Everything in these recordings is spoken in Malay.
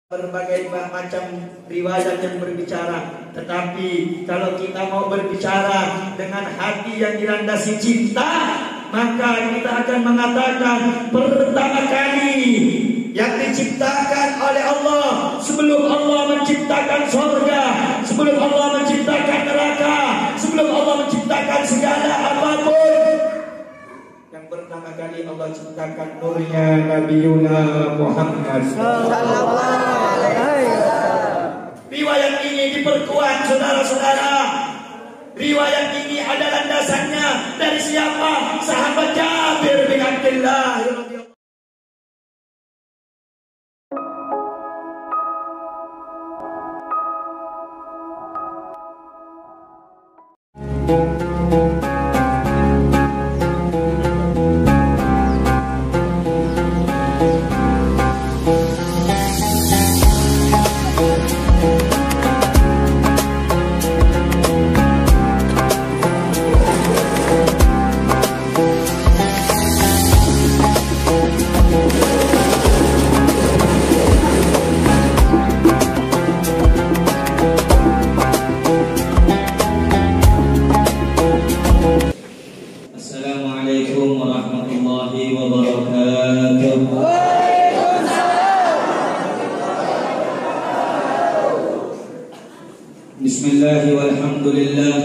berbagai macam riwayat yang berbicara, tetapi kalau kita mau berbicara dengan hati yang dilandasi cinta, maka kita akan mengatakan pertama kali yang diciptakan oleh Allah, sebelum Allah menciptakan surga, sebelum Allah menciptakan neraka, sebelum Allah menciptakan segala apapun, yang pertama kali Allah ciptakan nurnya Nabiuna Muhammad sallallahu alaihi wasallam. Riwayat ini diperkuat saudara-saudara. Riwayat ini ada landasannya dari siapa? Sahabat Jabir bin Abdullah. Assalamualaikum warahmatullahi wabarakatuh. Bismillah walhamdulillah.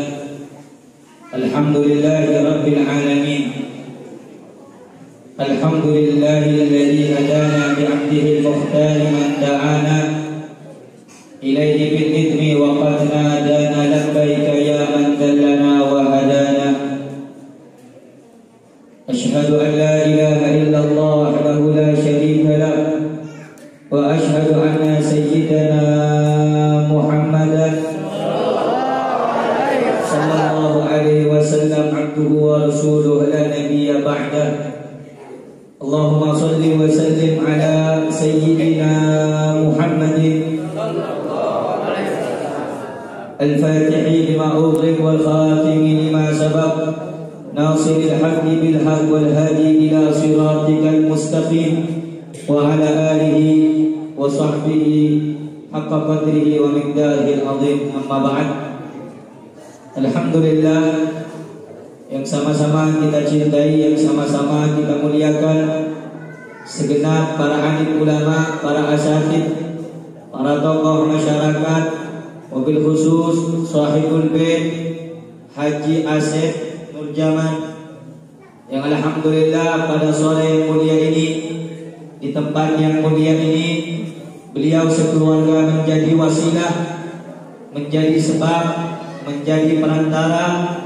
Alhamdulillahi rabbil alamin. Alhamdulillahilladzi hadana bi'abdihi al-mukhtar man da'ana ilayhi bil idmi wa qad nadana labbaika ya man dallana wa hadana. أشهد أن لا إله إلا الله وحده لا شريك له وأشهد أن سيدنا محمدا صلى الله عليه وسلم عبده ورسوله لا نبي بعده. اللهم صل وسلم على سيدنا محمد الفاتح لما أغلق والخاتم لما سبق ناصر الحق بالحق والهادي إلى صراطك المستقيم وعلى آله وصحبه حق قدره ومقداره العظيم. أما بعد. Alhamdulillah, yang sama-sama kita cintai, yang sama-sama kita muliakan, segenap para alim ulama, para asatidz, para tokoh masyarakat, wabil khusus sahibul bait Haji Asep Nurjaman, yang alhamdulillah pada sore yang mulia ini, di tempat yang mulia ini, beliau sekeluarga menjadi wasilah, menjadi sebab, menjadi perantara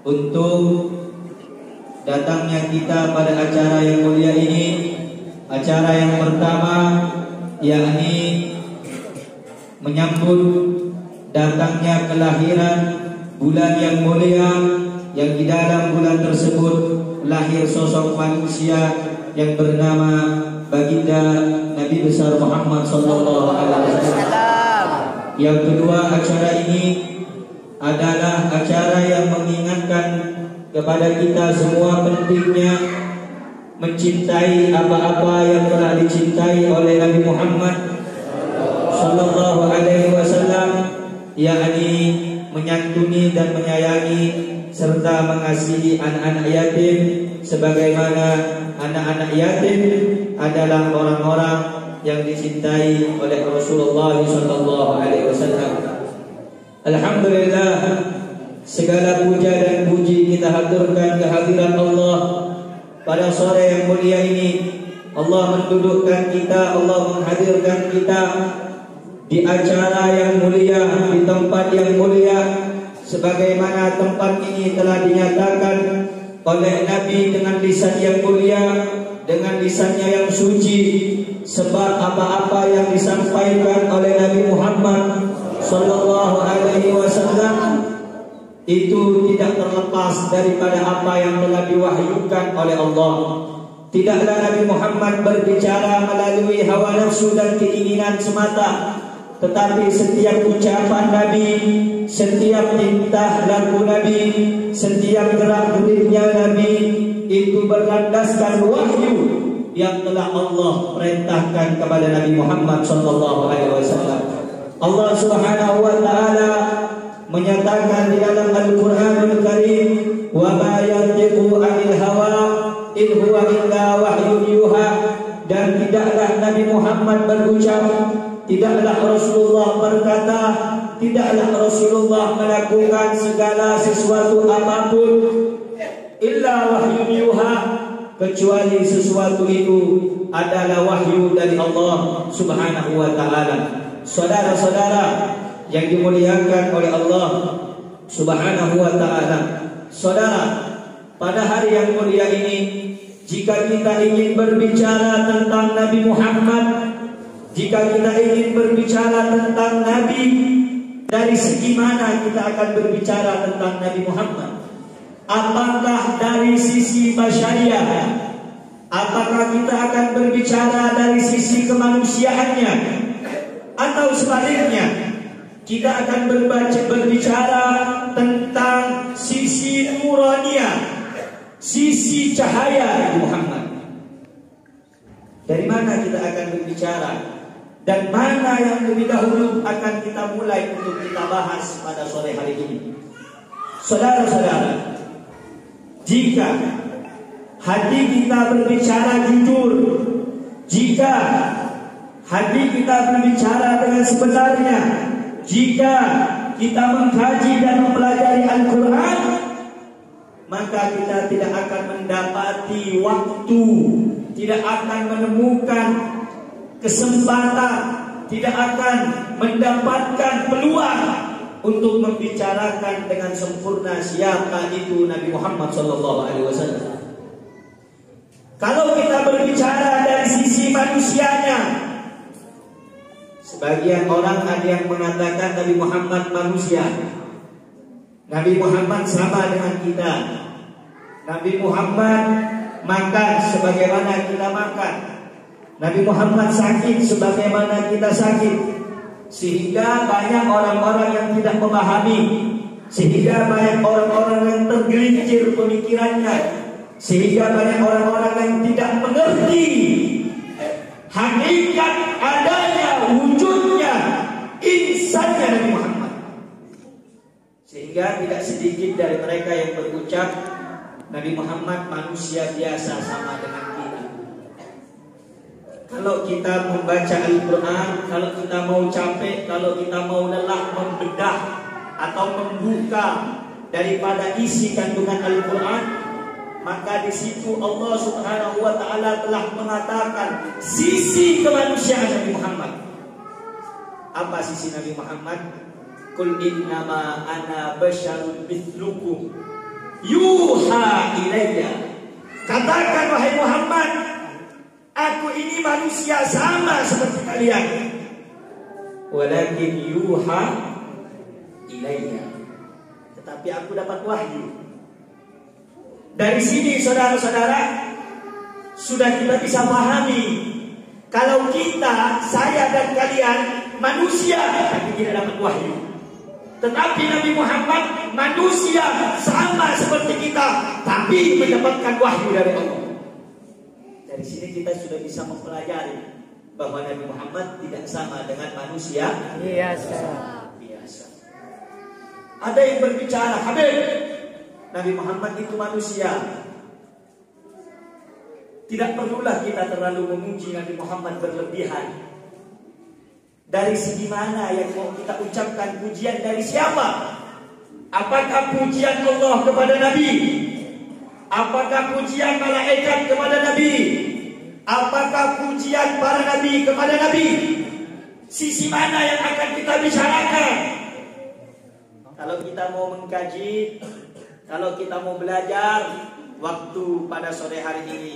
untuk datangnya kita pada acara yang mulia ini. Acara yang pertama yakni menyambut datangnya kelahiran bulan yang mulia, yang di dalam bulan tersebut lahir sosok manusia yang bernama baginda Nabi besar Muhammad sallallahu alaihi wasallam. Yang kedua, acara ini adalah acara yang mengingatkan kepada kita semua pentingnya mencintai apa-apa yang telah dicintai oleh Nabi Muhammad sallallahu alaihi wasallam, yakni menyantuni dan menyayangi serta mengasihi anak-anak yatim, sebagaimana anak-anak yatim adalah orang-orang yang dicintai oleh Rasulullah sallallahu alaihi wasallam. Alhamdulillah, segala puja dan puji kita haturkan kehadiran Allah pada sore yang mulia ini. Allah mendudukkan kita, Allah menghadirkan kita di acara yang mulia, di tempat yang mulia, sebagaimana tempat ini telah dinyatakan oleh Nabi dengan lisan yang mulia, dengan lisannya yang suci. Sebab apa-apa yang disampaikan oleh Nabi Muhammad sallallahu alaihi wasallam itu tidak terlepas daripada apa yang telah diwahyukan oleh Allah. Tidaklah Nabi Muhammad berbicara melalui hawa nafsu dan keinginan semata, tetapi setiap ucapan Nabi, setiap tingkah laku Nabi, setiap gerak geriknya Nabi itu berlandaskan wahyu yang telah Allah perintahkan kepada Nabi Muhammad sallallahu alaihi wasallam. Allah Subhanahu wa taala menyatakan di dalam Al-Qur'anul Karim, "Wa ma yantiqu 'anil hawa in huwa illa wahyun yuha." Dan tidaklah Nabi Muhammad berucap, tidaklah Rasulullah berkata, tidaklah Rasulullah melakukan segala sesuatu apapun illa wahyun yuha, kecuali sesuatu itu adalah wahyu dari Allah Subhanahu wa taala. Saudara-saudara yang dimuliakan oleh Allah Subhanahu wa taala. Saudara, pada hari yang mulia ini, jika kita ingin berbicara tentang Nabi Muhammad, jika kita ingin berbicara tentang Nabi, dari segi mana kita akan berbicara tentang Nabi Muhammad? Apakah dari sisi basyariah? Apakah kita akan berbicara dari sisi kemanusiaannya? Atau sebaliknya, kita akan berbicara tentang sisi nuraniah, sisi cahaya Nabi Muhammad? Dari mana kita akan berbicara? Dan mana yang lebih dahulu akan kita mulai untuk kita bahas pada sore hari ini? Saudara-saudara, jika hati kita berbicara jujur, jika hati kita berbicara dengan sebenarnya, jika kita mengkaji dan mempelajari Al-Quran, maka kita tidak akan mendapati waktu, tidak akan menemukan kesempatan, tidak akan mendapatkan peluang untuk membicarakan dengan sempurna siapa itu Nabi Muhammad SAW. Kalau kita berbicara dari sisi manusianya, sebagian orang ada yang mengatakan Nabi Muhammad manusia. Nabi Muhammad sama dengan kita. Nabi Muhammad makan sebagaimana kita makan. Nabi Muhammad sakit sebagaimana kita sakit. Sehingga banyak orang-orang yang tidak memahami, sehingga banyak orang-orang yang tergelincir pemikirannya, sehingga banyak orang-orang yang tidak mengerti hakikat adanya wujudnya insannya Nabi Muhammad. Sehingga tidak sedikit dari mereka yang berucap Nabi Muhammad manusia biasa sama dengan kita. Kalau kita membaca Al-Quran, kalau kita mau capek, kalau kita mau lelah membedah atau membuka daripada isi kandungan Al-Quran, maka di situ Allah Subhanahu wa taala telah mengatakan sisi kemanusiaan Nabi Muhammad. Apa sisi Nabi Muhammad? Qul innama ana basyarun mithlukum yuha ilayya. Katakan wahai Muhammad, aku ini manusia sama seperti kalian. Walakin yuha ilayya, tetapi aku dapat wahyu. Dari sini saudara-saudara, sudah kita bisa pahami kalau kita, saya dan kalian manusia tapi tidak dapat wahyu. Tetapi Nabi Muhammad manusia sama seperti kita tapi mendapatkan wahyu dari Allah. Dari sini kita sudah bisa mempelajari bahwa Nabi Muhammad tidak sama dengan manusia biasa. Ada yang berbicara, Habib, Nabi Muhammad itu manusia. Tidak perlulah kita terlalu memuji Nabi Muhammad berlebihan. Dari segi mana yang mau kita ucapkan pujian, dari siapa? Apakah pujian Allah kepada Nabi? Apakah pujian malaikat kepada Nabi? Apakah pujian para Nabi kepada Nabi? Sisi mana yang akan kita bicarakan? Kalau kita mau mengkaji, kalau kita mau belajar, waktu pada sore hari ini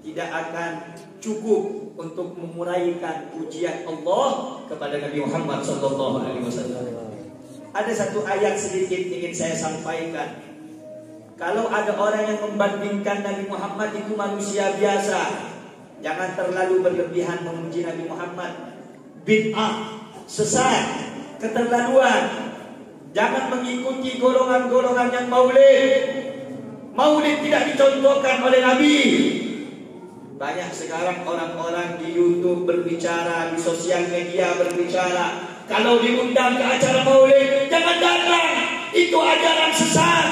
tidak akan cukup untuk memuraikan pujian Allah kepada Nabi Muhammad SAW. Ada satu ayat sedikit ingin saya sampaikan. Kalau ada orang yang membandingkan Nabi Muhammad itu manusia biasa, jangan terlalu berlebihan memuji Nabi Muhammad. Bid'ah, sesat, keterlaluan. Jangan mengikuti golongan-golongan yang maulid. Maulid tidak dicontohkan oleh Nabi. Banyak sekarang orang-orang di YouTube berbicara, di sosial media berbicara. Kalau diundang ke acara maulid, jangan datang. Itu ajaran sesat.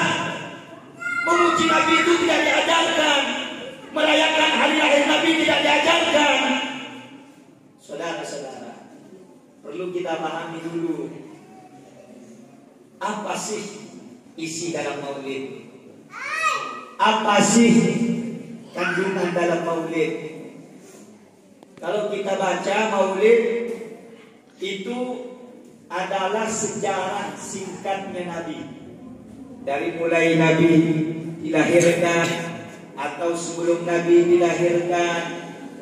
Memuji Nabi itu tidak diajarkan. Merayakan hari lahir Nabi tidak diajarkan. Saudara-saudara, perlu kita pahami dulu, apa sih isi dalam maulid? Apa sih kandungan dalam maulid? Kalau kita baca maulid, itu adalah sejarah singkatnya Nabi. Dari mulai Nabi dilahirkan atau sebelum Nabi dilahirkan,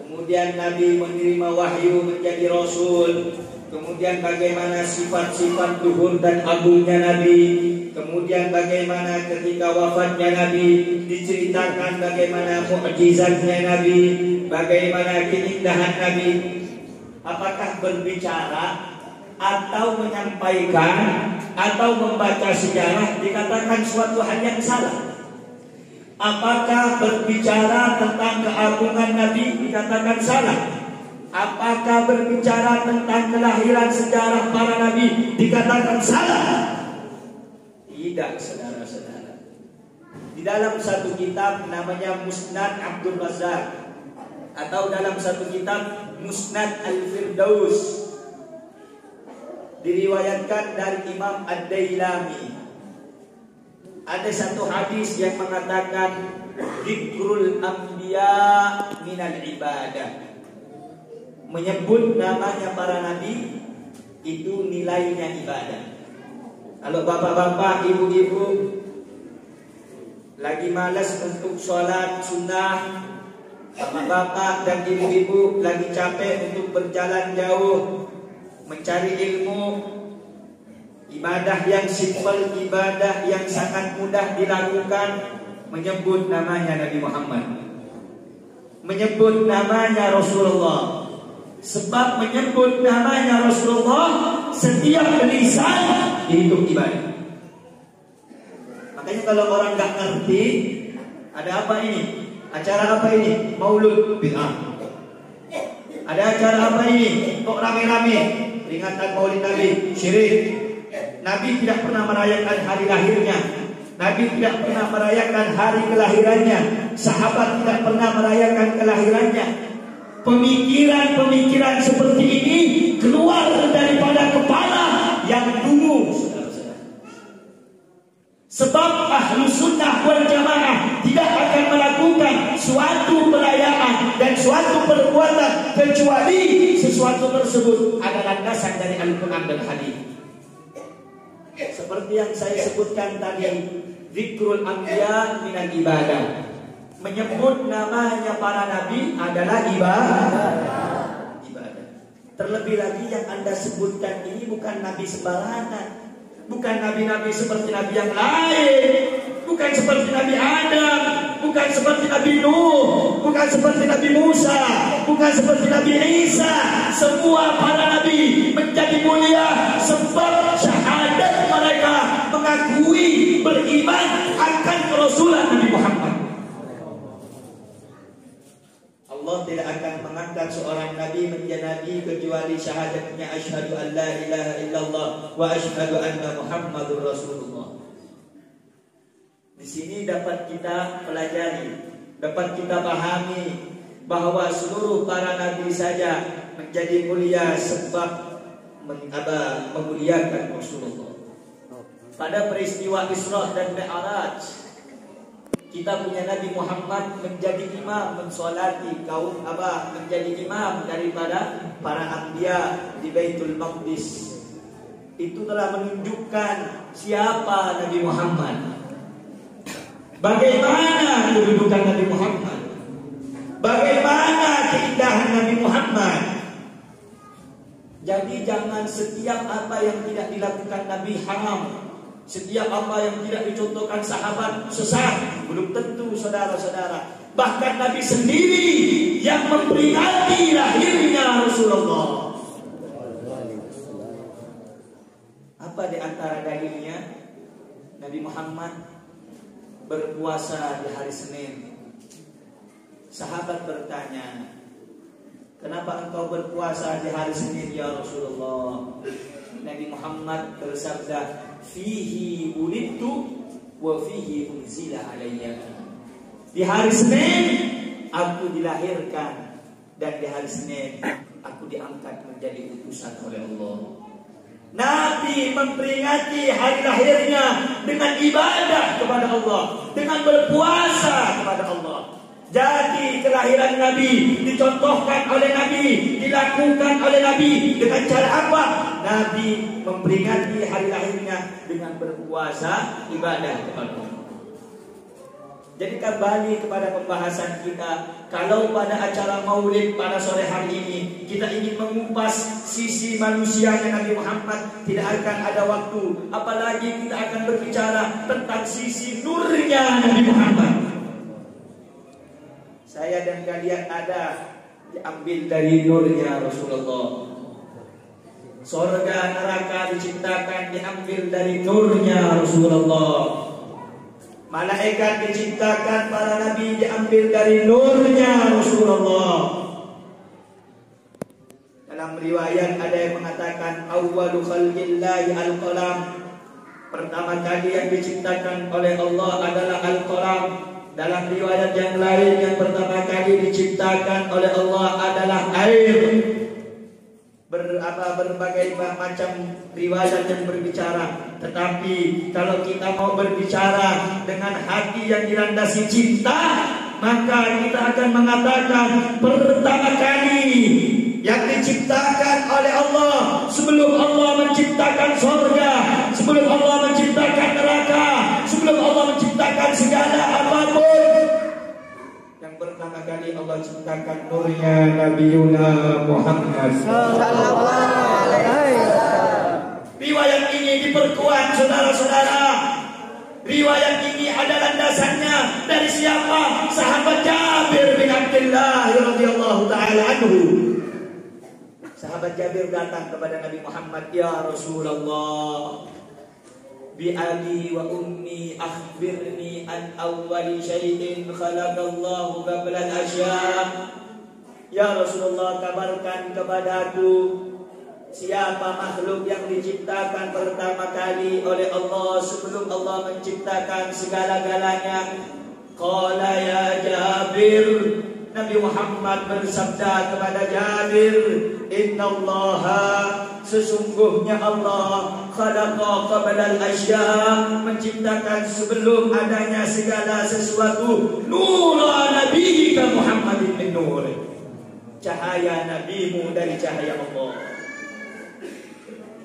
kemudian Nabi menerima wahyu menjadi Rasul, kemudian bagaimana sifat-sifat luhur dan agungnya Nabi, kemudian bagaimana ketika wafatnya Nabi diceritakan bagaimana mukjizatnya Nabi, bagaimana keindahan Nabi. Apakah berbicara atau menyampaikan atau membaca sejarah dikatakan suatu hal yang salah? Apakah berbicara tentang keagungan Nabi dikatakan salah? Apakah berbicara tentang kelahiran sejarah para nabi dikatakan salah? Tidak, saudara-saudara. Di dalam satu kitab namanya Musnad Abdul Razak, atau dalam satu kitab Musnad Al-Firdaus, diriwayatkan dari Imam Ad-Dailami, ada satu hadis yang mengatakan Dzikrul Anbiya minal ibadah. Menyebut namanya para nabi itu nilainya ibadah. Kalau bapak-bapak, ibu-ibu lagi malas untuk sholat sunnah, bapak-bapak dan ibu-ibu lagi capek untuk berjalan jauh mencari ilmu, ibadah yang simpel, ibadah yang sangat mudah dilakukan, menyebut namanya Nabi Muhammad, menyebut namanya Rasulullah. Sebab menyebut namanya Rasulullah setiap lisan dihitung ibadah. Makanya kalau orang nggak ngerti, ada apa ini? Acara apa ini? Maulud bid'ah. Ada acara apa ini? Kok rame-rame? Peringatan Maulid Nabi, syirik. Nabi tidak pernah merayakan hari lahirnya. Nabi tidak pernah merayakan hari kelahirannya. Sahabat tidak pernah merayakan kelahirannya. Pemikiran-pemikiran seperti ini keluar daripada kepala yang dungu. Sebab Ahlus Sunnah wal Jamaah tidak akan melakukan suatu perayaan dan suatu perbuatan kecuali sesuatu tersebut ada landasan dari Al-Quran dan Hadis. Seperti yang saya sebutkan tadi, Dzikrul Anbiya minal ibadah. Menyebut namanya para nabi adalah ibadah. Terlebih lagi yang Anda sebutkan ini bukan nabi sembarangan. Bukan nabi-nabi seperti nabi yang lain. Bukan seperti Nabi Adam. Bukan seperti Nabi Nuh. Bukan seperti Nabi Musa. Bukan seperti Nabi Isa. Semua para nabi menjadi mulia sebab syahadat mereka mengakui beriman akan Rasulullah Nabi Muhammad. Allah tidak akan mengangkat seorang nabi menjadi nabi kecuali syahadatnya asyhadu an la ilaha illallah wa asyhadu anna Muhammadur Rasulullah. Di sini dapat kita pelajari, dapat kita pahami bahwa seluruh para nabi saja menjadi mulia sebab memuliakan Rasulullah. Pada peristiwa Isra dan Mi'raj, kita punya Nabi Muhammad menjadi imam mensolati kaum menjadi imam daripada para anbiya di Baitul Maqdis. Itu telah menunjukkan siapa Nabi Muhammad, bagaimana kedudukan Nabi Muhammad, bagaimana keindahan Nabi Muhammad. Jadi jangan setiap apa yang tidak dilakukan Nabi haram, setiap apa yang tidak dicontohkan sahabat sesat. Belum tentu, saudara-saudara. Bahkan Nabi sendiri yang memperingati lahirnya Rasulullah. Apa di antara dalilnya? Nabi Muhammad berpuasa di hari Senin Sahabat bertanya, kenapa engkau berpuasa di hari Senin ya Rasulullah? Nabi Muhammad bersabda, fihi wulidtu wa fihi unzila alayya. Di hari Senin aku dilahirkan, dan di hari Senin aku diangkat menjadi utusan oleh Allah. Nabi memperingati hari lahirnya dengan ibadah kepada Allah, dengan berpuasa kepada Allah. Jadi kelahiran Nabi dicontohkan oleh Nabi, dilakukan oleh Nabi dengan cara apa? Nabi memperingati hari lahirnya dengan berpuasa, ibadah kepada Allah. Jadi kembali kepada pembahasan kita, kalau pada acara maulid pada sore hari ini kita ingin mengupas sisi manusianya Nabi Muhammad, tidak akan ada waktu. Apalagi kita akan berbicara tentang sisi nurnya Nabi Muhammad. Saya dan kalian ada diambil dari nurnya Rasulullah. Surga neraka diciptakan diambil dari nurnya Rasulullah. Malaikat diciptakan, para nabi diambil dari nurnya Rasulullah. Dalam riwayat ada yang mengatakan awwalu khalqillahi al-qalam. Pertama kali yang diciptakan oleh Allah adalah al-qalam. Dalam riwayat yang lain, yang pertama kali diciptakan oleh Allah adalah air. Berbagai macam riwayat yang berbicara. Tetapi kalau kita mau berbicara dengan hati yang dilandasi cinta, maka kita akan mengatakan pertama kali yang diciptakan oleh Allah, sebelum Allah menciptakan surga, sebelum Allah menciptakan neraka, sebelum Allah menciptakan segala apapun, yang pertama kali Allah ciptakan nurnya Nabiuna Muhammad sallallahu alaihi wasallam. Riwayat ini diperkuat saudara-saudara. Riwayat ini ada landasannya dari siapa? Sahabat Jabir bin Abdullah radhiyallahu taala anhu. Sahabat Jabir datang kepada Nabi Muhammad, ya Rasulullah, bi abi wa ummi akhbirni an awwali syai'in khalaqallahu qabla al-asya'. Ya Rasulullah, kabarkan kepadaku siapa makhluk yang diciptakan pertama kali oleh Allah sebelum Allah menciptakan segala-galanya. Qala ya Jabir, Nabi Muhammad bersabda kepada Jabir, innallaha, sesungguhnya Allah, khalaqa qabla al-asya', menciptakan sebelum adanya segala sesuatu, nura nabiyika Muhammadin min nur, cahaya nabimu dari cahaya Allah.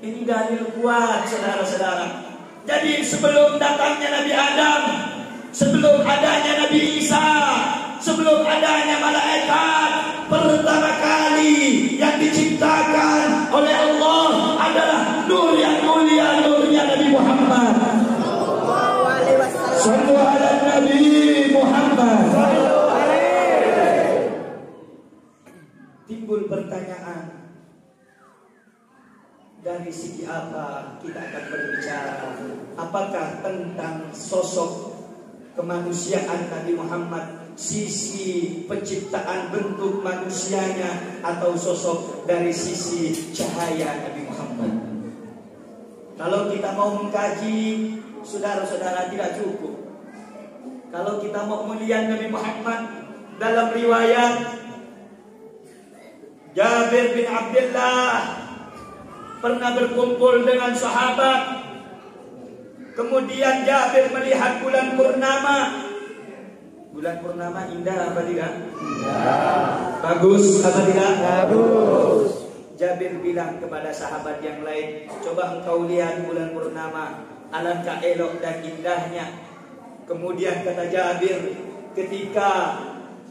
Ini dalil kuat saudara-saudara. Jadi sebelum datangnya Nabi Adam, sebelum adanya Nabi Isa, sebelum adanya malaikat, pertama kali yang diciptakan oleh Allah adalah nur yang mulia, nurnya Nabi Muhammad. Sallu ala Nabi Muhammad. Timbul pertanyaan, dari segi apa kita akan berbicara? Apakah tentang sosok kemanusiaan Nabi Muhammad, sisi penciptaan bentuk manusianya, atau sosok dari sisi cahaya Nabi Muhammad? Kalau kita mau mengkaji, saudara-saudara, tidak cukup. Kalau kita mau melihat Nabi Muhammad dalam riwayat Jabir bin Abdullah pernah berkumpul dengan sahabat. Kemudian Jabir melihat bulan purnama. Bulan purnama indah apa tidak? Indah. Bagus apa tidak? Bagus. Jabir bilang kepada sahabat yang lain, coba engkau lihat bulan purnama, alangkah elok dan indahnya. Kemudian kata Jabir, ketika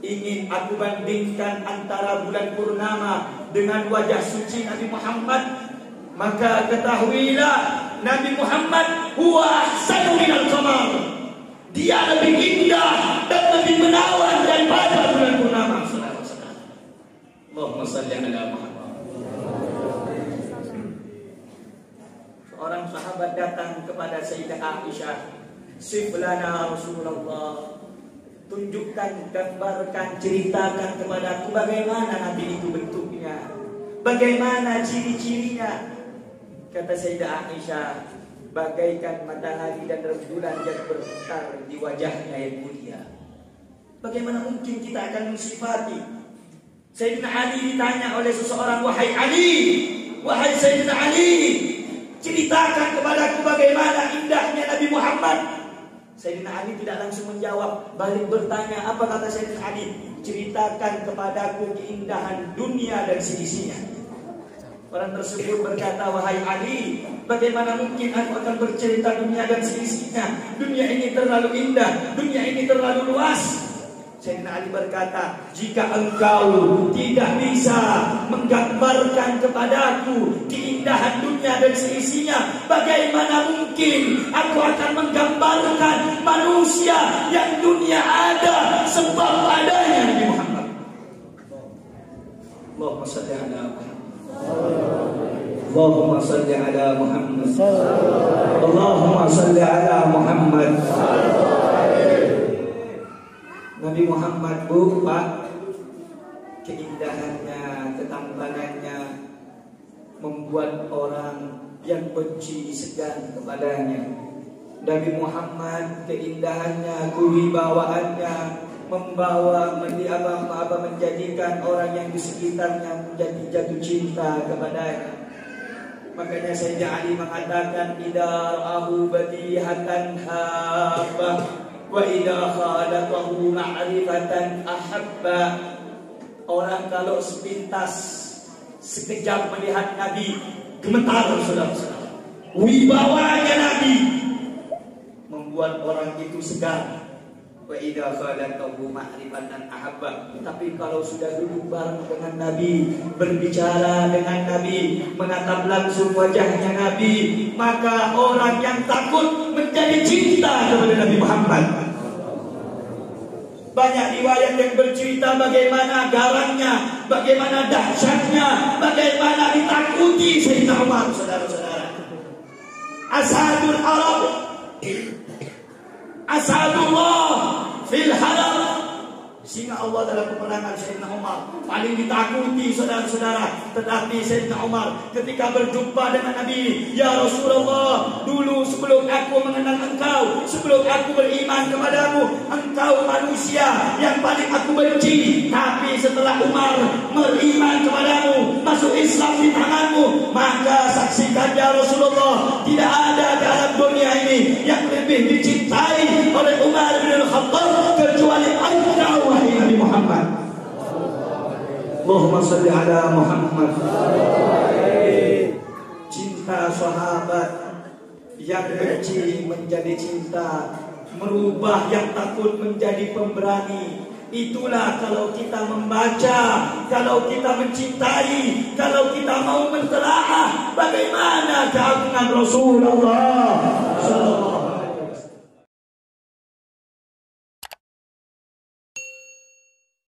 ingin aku bandingkan antara bulan purnama dengan wajah suci Nabi Muhammad, maka ketahuilah Nabi Muhammad huwa ahsanu minal qamar. Dia lebih indah dan lebih menawan daripada bulan purnama. Saudara-saudara, Allahumma shalli ala Muhammad. Seorang sahabat datang kepada Sayyidah Aisyah, sif lana Rasulullah, tunjukkan, gambarkan, ceritakan kepadaku bagaimana Nabi itu bentuknya, bagaimana ciri-cirinya. Kata Sayyidah Aisyah, bagaikan matahari dan rembulan yang berputar di wajahnya yang mulia. Bagaimana mungkin kita akan mensifati? Sayyidina Ali ditanya oleh seseorang, wahai Ali, wahai Sayyidina Ali, ceritakan kepadaku bagaimana indahnya Nabi Muhammad. Sayyidina Ali tidak langsung menjawab, balik bertanya. Apa kata Sayyidina Ali? Ceritakan kepadaku keindahan dunia dan seisinya. Orang tersebut berkata, wahai Ali, bagaimana mungkin aku akan bercerita dunia dan seisinya? Dunia ini terlalu indah, dunia ini terlalu luas. Sayyidina Ali berkata, jika engkau tidak bisa menggambarkan kepadaku keindahan dunia dan seisinya, bagaimana mungkin aku akan menggambarkan manusia yang dunia ada sebab adanya Nabi Muhammad. Allahumma salli ala Muhammad. Allahumma salli ala Muhammad. Allahumma salli ala Muhammad. Nabi Muhammad, Bu, Pak, keindahannya, ketampanannya membuat orang yang benci segan kepadanya. Nabi Muhammad, keindahannya, kewibawaannya membawa menjadikan orang yang di sekitarnya menjadi jatuh cinta kepadanya. Makanya Sayyidina Ali mengatakan, idza ra'ahu badihatan habbah wa idza khalaqahu ma'rifatan ahabba. Orang kalau sepintas sekejap melihat Nabi gemetar, saudara-saudara. Wibawanya Nabi membuat orang itu segar. Wa idza khalaqahu ma'rifatan ahabba. Tapi kalau sudah duduk bareng dengan Nabi, berbicara dengan Nabi, menatap langsung wajahnya Nabi, maka orang yang takut menjadi cinta kepada Nabi Muhammad. Banyak riwayat yang bercerita bagaimana garangnya, bagaimana dahsyatnya, bagaimana ditakuti Sayyidina Umar, saudara-saudara. Asadul Arab, Asadullah fil haram. Singa Allah dalam peperangan Sayyidina Umar paling ditakuti, saudara-saudara. Tetapi Sayyidina Umar ketika berjumpa dengan Nabi, ya Rasulullah, dulu sebelum aku mengenal engkau, sebelum aku beriman kepadamu, engkau manusia yang paling aku benci. Tapi setelah Umar beriman kepadamu, masuk Islam di tanganmu, maka saksikan ya Rasulullah, tidak ada dalam dunia ini yang lebih dicintai oleh Umar bin Khattab kecuali engkau, wahai Nabi Muhammad. Allahumma salli ala Muhammad. Cinta sahabat yang benci menjadi cinta, merubah yang takut menjadi pemberani. Itulah kalau kita membaca, kalau kita mencintai, kalau kita mau mentelaah bagaimana keagungan Rasulullah,